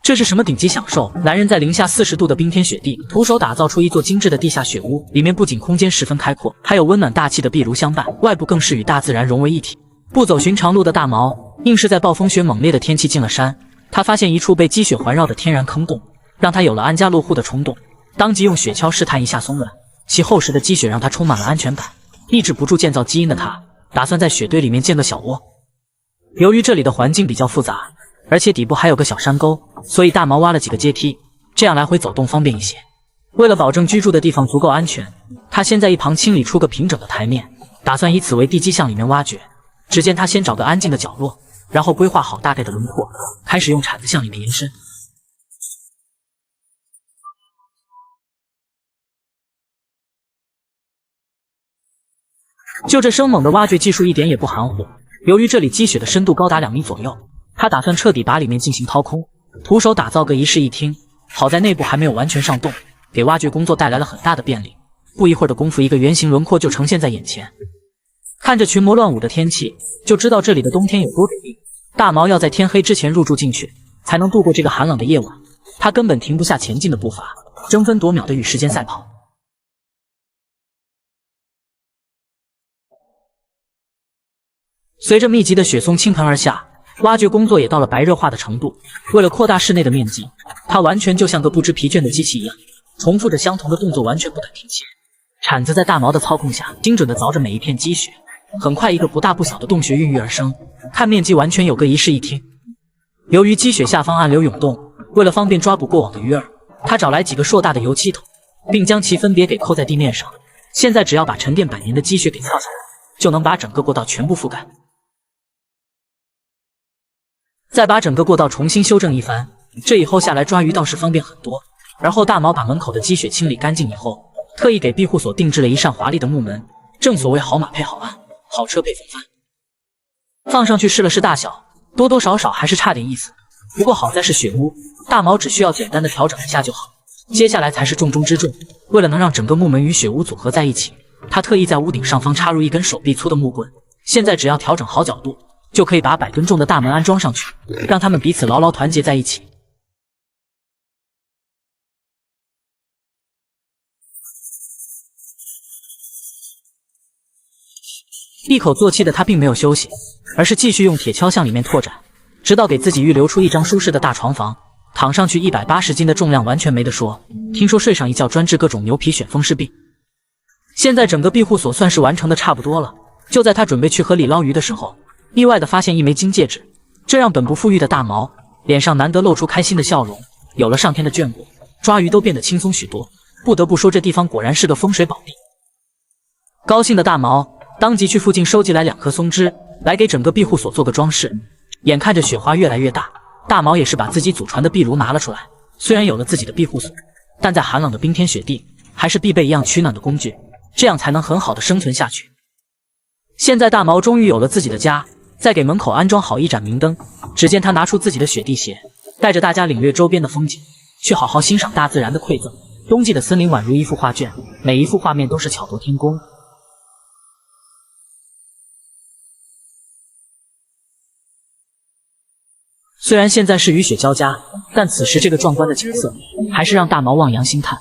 这是什么顶级享受？男人在零下40度的冰天雪地，徒手打造出一座精致的地下雪屋，里面不仅空间十分开阔，还有温暖大气的壁炉相伴，外部更是与大自然融为一体。不走寻常路的大毛，硬是在暴风雪猛烈的天气进了山。他发现一处被积雪环绕的天然坑洞，让他有了安家落户的冲动，当即用雪橇试探一下松软，其厚实的积雪让他充满了安全感。抑制不住建造基因的他，打算在雪堆里面建个小窝。由于这里的环境比较复杂，而且底部还有个小山沟，所以大毛挖了几个阶梯，这样来回走动方便一些。为了保证居住的地方足够安全，他先在一旁清理出个平整的台面，打算以此为地基向里面挖掘。只见他先找个安静的角落，然后规划好大概的轮廓，开始用铲子向里面延伸。就这生猛的挖掘技术一点也不含糊，由于这里积雪的深度高达2米左右，他打算彻底把里面进行掏空，徒手打造个一室一厅。好在内部还没有完全上冻，给挖掘工作带来了很大的便利。不一会儿的功夫，一个圆形轮廓就呈现在眼前。看着群魔乱舞的天气，就知道这里的冬天有多给力。大毛要在天黑之前入住进去，才能度过这个寒冷的夜晚。他根本停不下前进的步伐，争分夺秒的与时间赛跑。随着密集的雪松倾盆而下，挖掘工作也到了白热化的程度。为了扩大室内的面积，它完全就像个不知疲倦的机器一样，重复着相同的动作，完全不敢停歇。铲子在大毛的操控下，精准地凿着每一片积雪。很快，一个不大不小的洞穴孕育而生，看面积完全有个一室一厅。由于积雪下方暗流涌动，为了方便抓捕过往的鱼儿，他找来几个硕大的油漆桶，并将其分别给扣在地面上。现在只要把沉淀百年的积雪给撬下来，就能把整个过道全部覆盖。再把整个过道重新修正一番，这以后下来抓鱼倒是方便很多。而后大毛把门口的积雪清理干净以后，特意给庇护所定制了一扇华丽的木门。正所谓好马配好鞍，好车配风帆。放上去试了试大小，多多少少还是差点意思。不过好在是雪屋，大毛只需要简单的调整一下就好。接下来才是重中之重，为了能让整个木门与雪屋组合在一起，他特意在屋顶上方插入一根手臂粗的木棍。现在只要调整好角度，就可以把100吨重的大门安装上去，让他们彼此牢牢团结在一起。一口作气的他并没有休息，而是继续用铁锹向里面拓展，直到给自己预留出一张舒适的大床房，躺上去180斤的重量完全没得说。听说睡上一觉专治各种牛皮癣风湿病。现在整个庇护所算是完成的差不多了。就在他准备去河里捞鱼的时候，意外的发现一枚金戒指，这让本不富裕的大毛脸上难得露出开心的笑容。有了上天的眷顾，抓鱼都变得轻松许多。不得不说，这地方果然是个风水宝地。高兴的大毛当即去附近收集来2颗松枝，来给整个庇护所做个装饰。眼看着雪花越来越大，大毛也是把自己祖传的壁炉拿了出来。虽然有了自己的庇护所，但在寒冷的冰天雪地，还是必备一样取暖的工具，这样才能很好的生存下去。现在大毛终于有了自己的家，再给门口安装好一盏明灯。只见他拿出自己的雪地鞋，带着大家领略周边的风景，去好好欣赏大自然的馈赠。冬季的森林宛如一幅画卷，每一幅画面都是巧夺天工。虽然现在是雨雪交加，但此时这个壮观的景色还是让大毛望洋兴叹。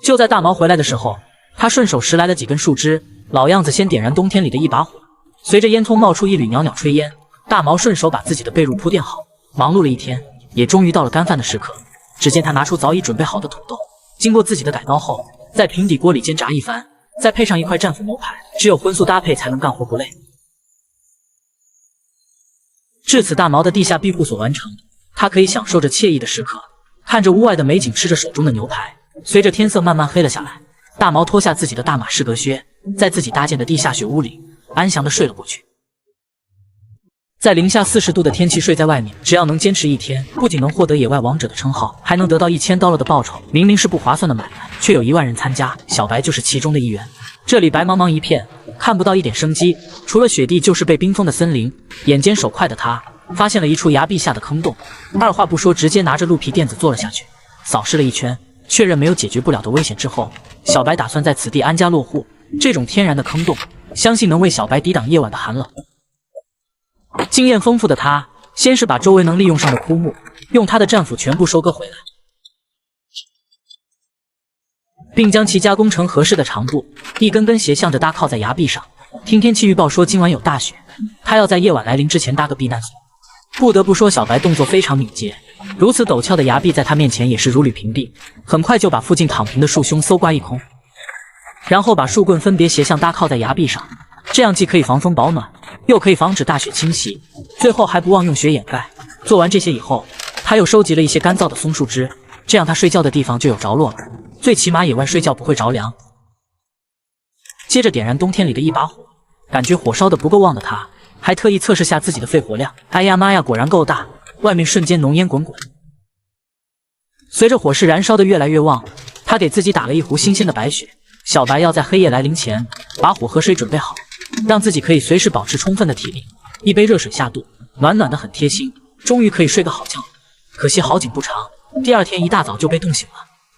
就在大毛回来的时候，他顺手拾来了几根树枝，老样子先点燃冬天里的一把火。随着烟囱冒出一缕袅袅炊烟，大毛顺手把自己的被褥铺垫好。忙碌了一天，也终于到了干饭的时刻。只见他拿出早已准备好的土豆，经过自己的改刀后，在平底锅里煎炸一番，再配上一块战斧牛排，只有荤素搭配才能干活不累。至此，大毛的地下庇护所完成，他可以享受着惬意的时刻，看着屋外的美景，吃着手中的牛排。随着天色慢慢黑了下来，大毛脱下自己的大马士革靴，在自己搭建的地下雪屋里安详地睡了过去。在零下40度的天气睡在外面，只要能坚持1天，不仅能获得野外王者的称号，还能得到$1000的报酬。明明是不划算的买卖，却有1万人参加，小白就是其中的一员。这里白茫茫一片，看不到一点生机，除了雪地就是被冰封的森林。眼尖手快的他发现了一处崖壁下的坑洞，二话不说，直接拿着鹿皮垫子坐了下去。扫视了一圈，确认没有解决不了的危险之后，小白打算在此地安家落户。这种天然的坑洞，相信能为小白抵挡夜晚的寒冷。经验丰富的他，先是把周围能利用上的枯木，用他的战斧全部收割回来，并将其加工成合适的长度，一根根斜向着搭靠在崖壁上。听天气预报说今晚有大雪，他要在夜晚来临之前搭个避难所。不得不说，小白动作非常敏捷，如此陡峭的崖壁在他面前也是如履平地，很快就把附近躺平的树凶搜刮一空，然后把树棍分别斜向搭靠在崖壁上，这样既可以防风保暖，又可以防止大雪侵袭，最后还不忘用雪掩盖。做完这些以后，他又收集了一些干燥的松树枝，这样他睡觉的地方就有着落了，最起码野外睡觉不会着凉。接着点燃冬天里的一把火，感觉火烧得不够旺的他，还特意测试下自己的肺活量。哎呀妈呀，果然够大！外面瞬间浓烟滚滚。随着火势燃烧得越来越旺，他给自己打了一壶新鲜的白雪。小白要在黑夜来临前把火和水准备好，让自己可以随时保持充分的体力。一杯热水下肚，暖暖的很贴心，终于可以睡个好觉了。可惜好景不长，第二天一大早就被冻醒了。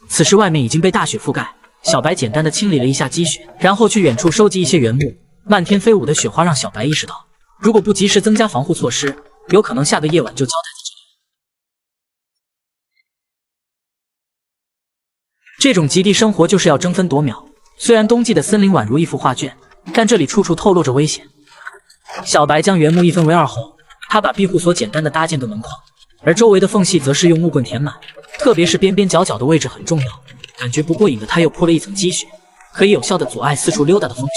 此时外面已经被大雪覆盖，小白简单的清理了一下积雪，然后去远处收集一些原木。漫天飞舞的雪花让小白意识到，如果不及时增加防护措施，有可能下个夜晚就交代在这里。这种极地生活就是要争分夺秒，虽然冬季的森林宛如一幅画卷，但这里处处透露着危险。小白将原木一分为二后，他把庇护所简单的搭建个门框，而周围的缝隙则是用木棍填满，特别是边边角角的位置很重要。感觉不过瘾的他又铺了一层积雪，可以有效的阻碍四处溜达的风雪。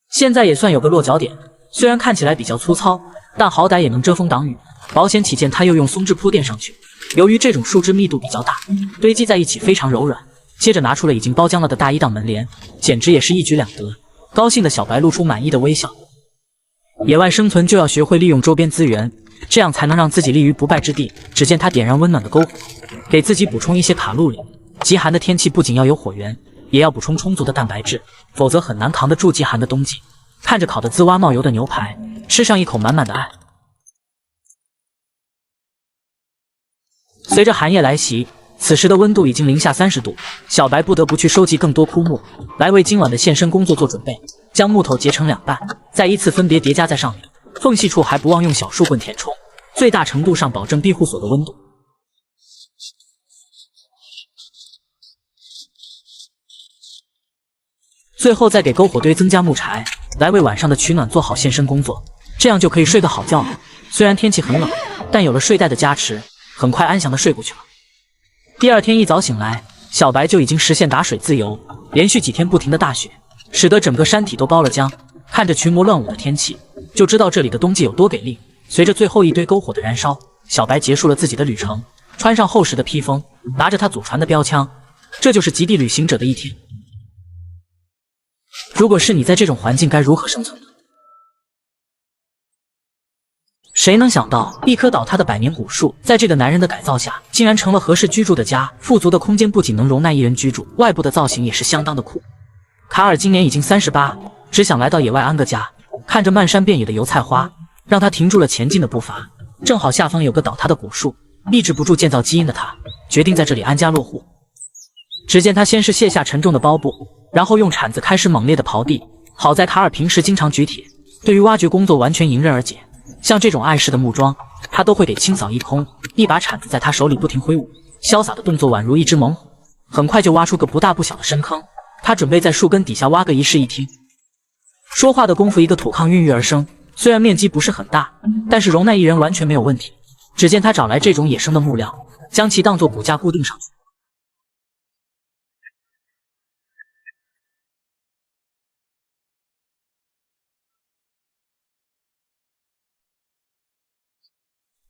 现在也算有个落脚点，虽然看起来比较粗糙，但好歹也能遮风挡雨。保险起见，他又用松枝铺垫上去。由于这种树枝密度比较大，堆积在一起非常柔软。接着拿出了已经包浆了的大衣当门帘，简直也是一举两得。高兴的小白露出满意的微笑。野外生存就要学会利用周边资源，这样才能让自己立于不败之地。只见他点燃温暖的篝火，给自己补充一些卡路里。极寒的天气不仅要有火源，也要补充充足的蛋白质，否则很难扛得住极寒的冬季。看着烤得滋哇冒油的牛排，吃上一口满满的爱。随着寒夜来袭，此时的温度已经零下30度，小白不得不去收集更多枯木，来为今晚的现身工作做准备。将木头截成两半，再依次分别叠加在上面，缝隙处还不忘用小树棍填充，最大程度上保证庇护所的温度。最后再给篝火堆增加木柴，来为晚上的取暖做好现身工作，这样就可以睡个好觉了。虽然天气很冷，但有了睡袋的加持，很快安详的睡过去了。第二天一早醒来，小白就已经实现打水自由。连续几天不停的大雪，使得整个山体都包了浆。看着群魔乱舞的天气，就知道这里的冬季有多给力。随着最后一堆篝火的燃烧，小白结束了自己的旅程，穿上厚实的披风，拿着他祖传的标枪，这就是极地旅行者的一天。如果是你在这种环境该如何生存呢？谁能想到，一棵倒塌的百年古树，在这个男人的改造下，竟然成了合适居住的家。富足的空间不仅能容纳一人居住，外部的造型也是相当的酷。卡尔今年已经38，只想来到野外安个家。看着漫山遍野的油菜花，让他停住了前进的步伐。正好下方有个倒塌的古树，抑制不住建造基因的他，决定在这里安家落户。只见他先是卸下沉重的包布，然后用铲子开始猛烈的刨地。好在卡尔平时经常举铁，对于挖掘工作完全迎刃而解。像这种碍事的木桩，他都会给清扫一空。一把铲子在他手里不停挥舞，潇洒的动作宛如一只猛虎，很快就挖出个不大不小的深坑。他准备在树根底下挖个一室一厅。说话的功夫，一个土炕孕育而生，虽然面积不是很大，但是容纳一人完全没有问题。只见他找来这种野生的木料，将其当作骨架固定上去。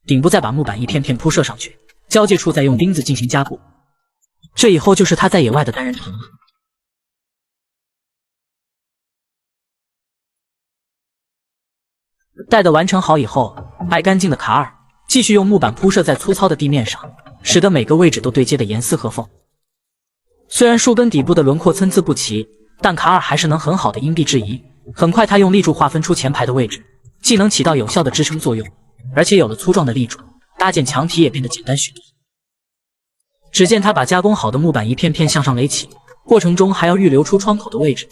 顶部再把木板一片片铺设上去，交界处再用钉子进行加固。这以后就是他在野外的单人床了。待得完成好以后，爱干净的卡尔继续用木板铺设在粗糙的地面上，使得每个位置都对接的严丝合缝。虽然树根底部的轮廓参差不齐，但卡尔还是能很好的因地制宜。很快他用立柱划分出前排的位置，既能起到有效的支撑作用，而且有了粗壮的立柱，搭建墙体也变得简单许多。只见他把加工好的木板一片片向上垒起，过程中还要预留出窗口的位置，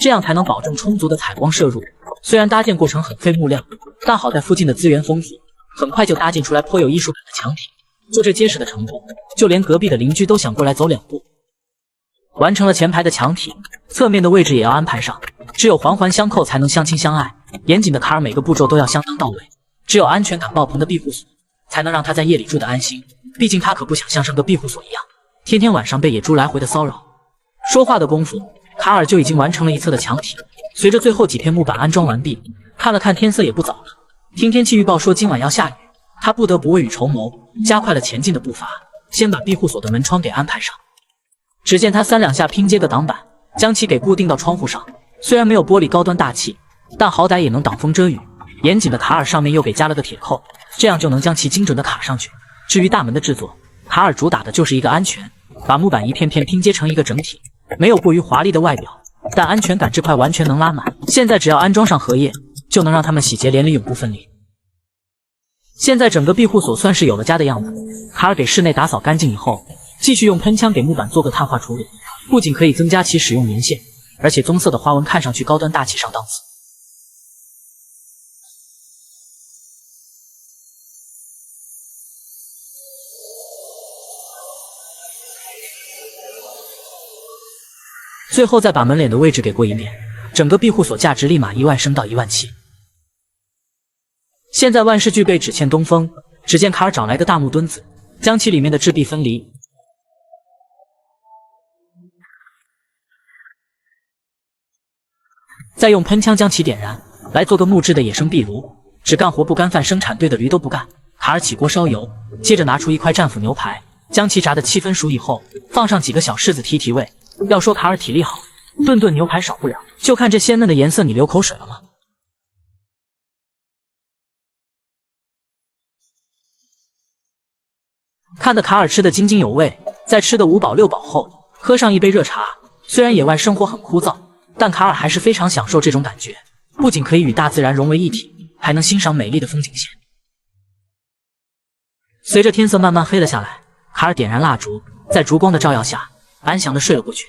这样才能保证充足的采光摄入。虽然搭建过程很费木料，但好在附近的资源丰富，很快就搭建出来颇有艺术感的墙体。就这结实的程度，就连隔壁的邻居都想过来走2步。完成了前排的墙体，侧面的位置也要安排上，只有环环相扣才能相亲相爱。严谨的卡尔每个步骤都要相当到位，只有安全感爆棚的庇护所，才能让他在夜里住得安心。毕竟他可不想像上个庇护所一样，天天晚上被野猪来回的骚扰。说话的功夫，卡尔就已经完成了一侧的墙体。随着最后几片木板安装完毕，看了看天色也不早了，听天气预报说今晚要下雨，他不得不未雨绸缪，加快了前进的步伐，先把庇护所的门窗给安排上。只见他3两下拼接个挡板，将其给固定到窗户上。虽然没有玻璃高端大气，但好歹也能挡风遮雨。严谨的卡尔上面又给加了个铁扣，这样就能将其精准的卡上去。至于大门的制作，卡尔主打的就是一个安全，把木板一片片拼接成一个整体，没有过于华丽的外表，但安全感这块完全能拉满。现在只要安装上荷叶，就能让它们喜结连理，永不分离。现在整个庇护所算是有了家的样子。卡尔给室内打扫干净以后，继续用喷枪给木板做个碳化处理，不仅可以增加其使用年限，而且棕色的花纹看上去高端大气上档次。最后再把门脸的位置给过一遍，整个庇护所价值立马1万升到1万7。现在万事俱备，只欠东风。只见卡尔找来个大木墩子，将其里面的质壁分离，再用喷枪将其点燃，来做个木质的野生壁炉。只干活不干饭，生产队的驴都不干。卡尔起锅烧油，接着拿出一块战斧牛排，将其炸得7分熟以后，放上几个小柿子提提味。要说卡尔体力好，顿顿牛排少不了。就看这鲜嫩的颜色，你流口水了吗？看得卡尔吃得津津有味，在吃得5饱6饱后，喝上一杯热茶。虽然野外生活很枯燥，但卡尔还是非常享受这种感觉，不仅可以与大自然融为一体，还能欣赏美丽的风景线。随着天色慢慢黑了下来，卡尔点燃蜡烛，在烛光的照耀下，安详地睡了过去。